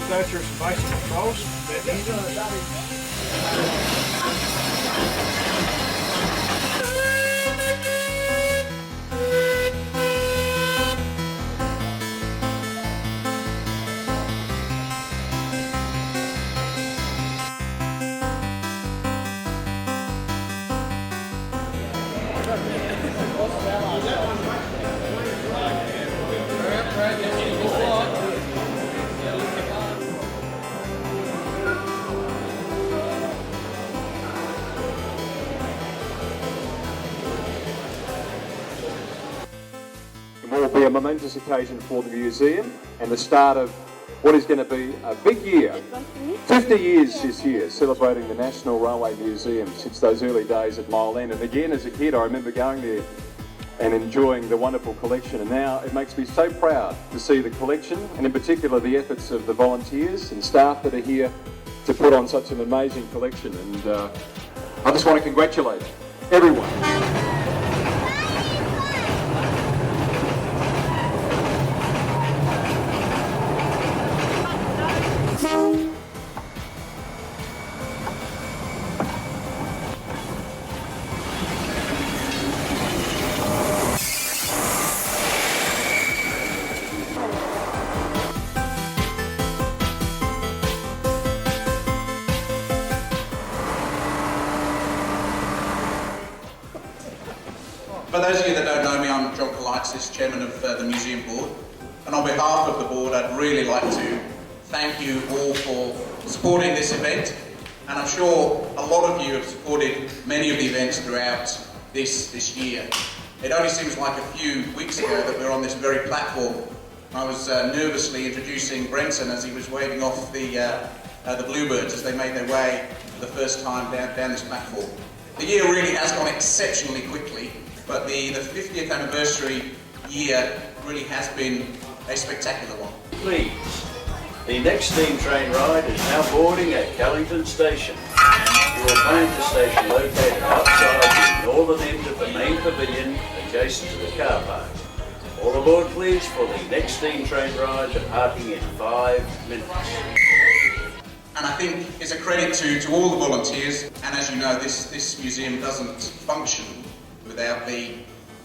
we'll go through some basic controls. It will be a momentous occasion for the museum and the start of what is going to be a big year. 50 years this year, celebrating the National Railway Museum since those early days at Mile End. And again, as a kid, I remember going there and enjoying the wonderful collection. And now it makes me so proud to see the collection, and in particular the efforts of the volunteers and staff that are here to put on such an amazing collection. And I just want to congratulate everyone. For those of you that don't know me, I'm John Kalaitis, Chairman of the Museum Board, and on behalf of the Board I'd really like to thank you all for supporting this event, and I'm sure a lot of you have supported many of the events throughout this year. It only seems like a few weeks ago that we were on this very platform. I was nervously introducing Brenton as he was waving off the Bluebirds as they made their way for the first time down this platform. The year really has gone exceptionally quickly, but the 50th anniversary year really has been a spectacular one. Please, the next steam train ride is now boarding at Callington Station. You will find the station located outside the northern end of the main pavilion adjacent to the car park. All aboard please for the next steam train ride departing in 5 minutes. And I think it's a credit to all the volunteers, and as you know, this museum doesn't function without the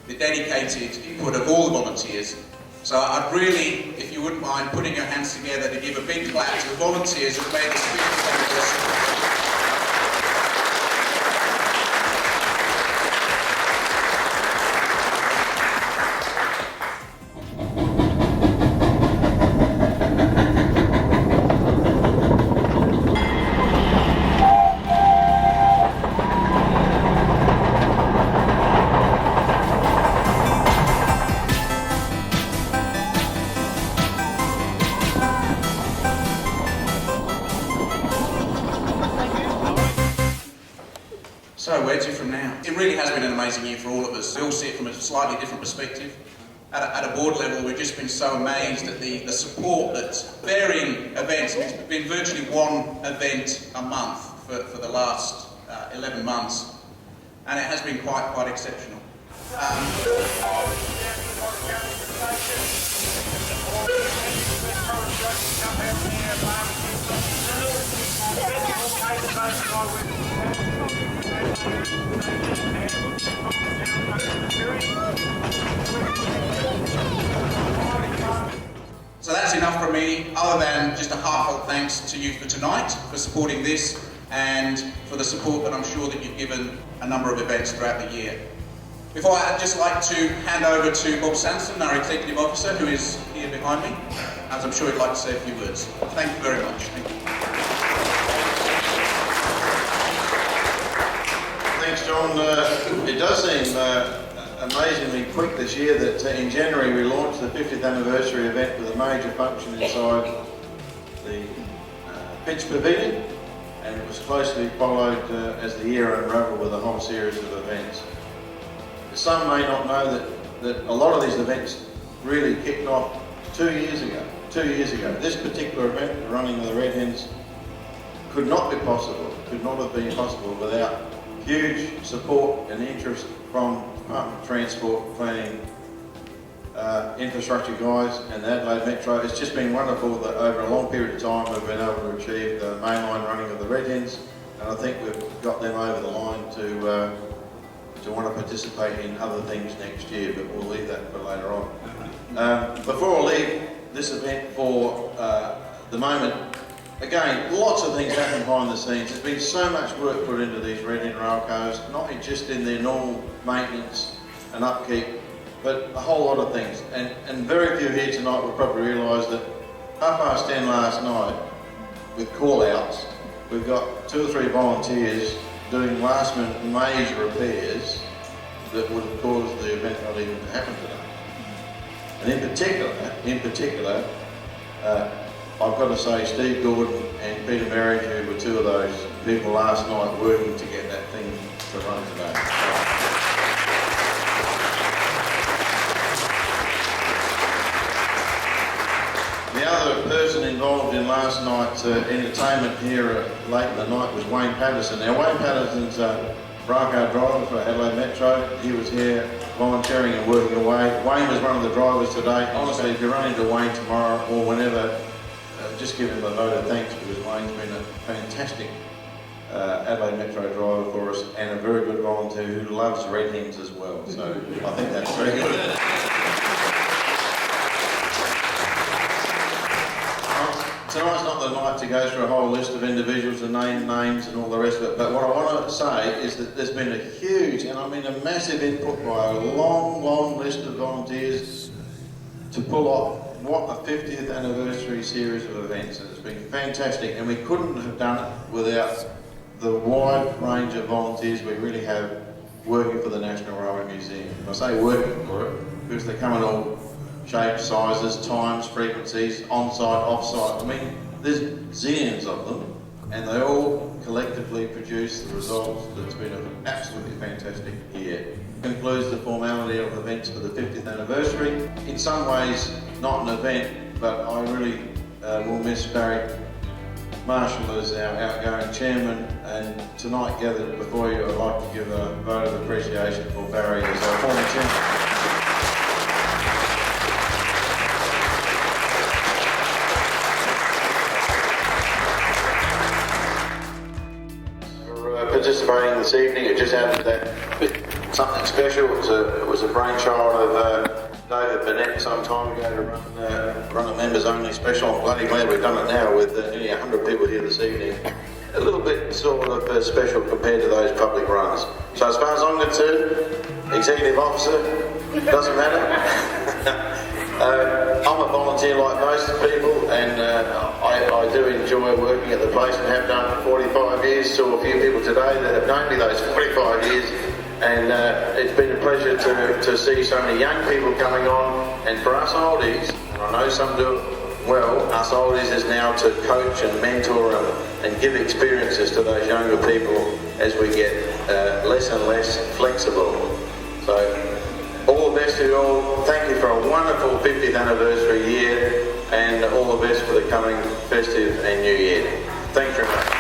dedicated input of all the volunteers. So I'd really, if you wouldn't mind, putting your hands together to give a big clap to the volunteers who made this 50th anniversary. So where to from now? It really has been an amazing year for all of us. We all see it from a slightly different perspective. At a board level, we've just been so amazed at the support that varying events, it's been virtually one event a month for the last 11 months, and it has been quite exceptional. So that's enough from me, other than just a heartfelt thanks to you for tonight, for supporting this, and for the support that I'm sure that you've given a number of events throughout the year. Before I'd just like to hand over to Bob Sanson, our Executive Officer, who is here behind me, as I'm sure he'd like to say a few words. Thank you very much. Thank you. Thanks, John. It does seem amazingly quick this year that in January we launched the 50th anniversary event with a major function inside the Pitch Pavilion, and it was closely followed as the year unravelled with a whole series of events. Some may not know that a lot of these events really kicked off 2 years ago. 2 years ago. This particular event, the Running of the Red Hens, could not be possible, could not have been possible without huge support and interest from Department of Transport, Planning, infrastructure guys and the Adelaide Metro. It's just been wonderful that over a long period of time we've been able to achieve the mainline running of the Red Hens, and I think we've got them over the line to want to participate in other things next year, but we'll leave that for later on. Before I leave this event for the moment, again, lots of things happen behind the scenes. There's been so much work put into these Red Hen railcars, not just in their normal maintenance and upkeep, but a whole lot of things. And very few here tonight will probably realise that 10:30 last night, with call-outs, we've got 2 or 3 volunteers doing last-minute major repairs that would have caused the event not even to happen today. And in particular, I've got to say Steve Gordon and Peter Merrick, who were 2 of those people last night working to get that thing to run today. The other person involved in last night's entertainment here late in the night was Wayne Patterson. Now Wayne Patterson's a railcar driver for Adelaide Metro. He was here volunteering and working away. Wayne was one of the drivers today. Honestly, if you run into Wayne tomorrow or whenever, just give him a vote of thanks, because Wayne's been a fantastic Adelaide Metro driver for us and a very good volunteer who loves Red Hens as well. So I think that's very good. Tonight's not the night to go through a whole list of individuals and name names and all the rest of it, but what I want to say is that there's been a huge, and I mean a massive input by a long list of volunteers to pull off what a 50th anniversary series of events, and it's been fantastic, and we couldn't have done it without the wide range of volunteers we really have working for the National Railway Museum. I say working for it because they come in all shapes, sizes, times, frequencies, on-site, off-site. I mean, there's zillions of them, and they all collectively produce the results that's been an absolutely fantastic year. Concludes the formality of events for the 50th anniversary. In some ways, not an event, but I really will miss Barry Marshall as our outgoing chairman, and tonight gathered before you, I'd like to give a vote of appreciation for Barry as our former chairman. Participating this evening. It just happened that something special. It was a brainchild of David Burnett some time ago to run a members only special. I'm bloody glad we've done it now with nearly 100 people here this evening. A little bit sort of special compared to those public runs. So as far as I'm concerned, executive officer, doesn't matter. I'm a volunteer like most people, and I do enjoy working at the place and have done for 45 years. Saw a few people today that have known me those 45 years, and it's been a pleasure to see so many young people coming on. And for us oldies, and I know some do it well, us oldies is now to coach and mentor and give experiences to those younger people as we get less and less flexible. So all the best to you all. Thank you for a wonderful 50th anniversary year, and all the best for the coming festive and new year. Thanks very much.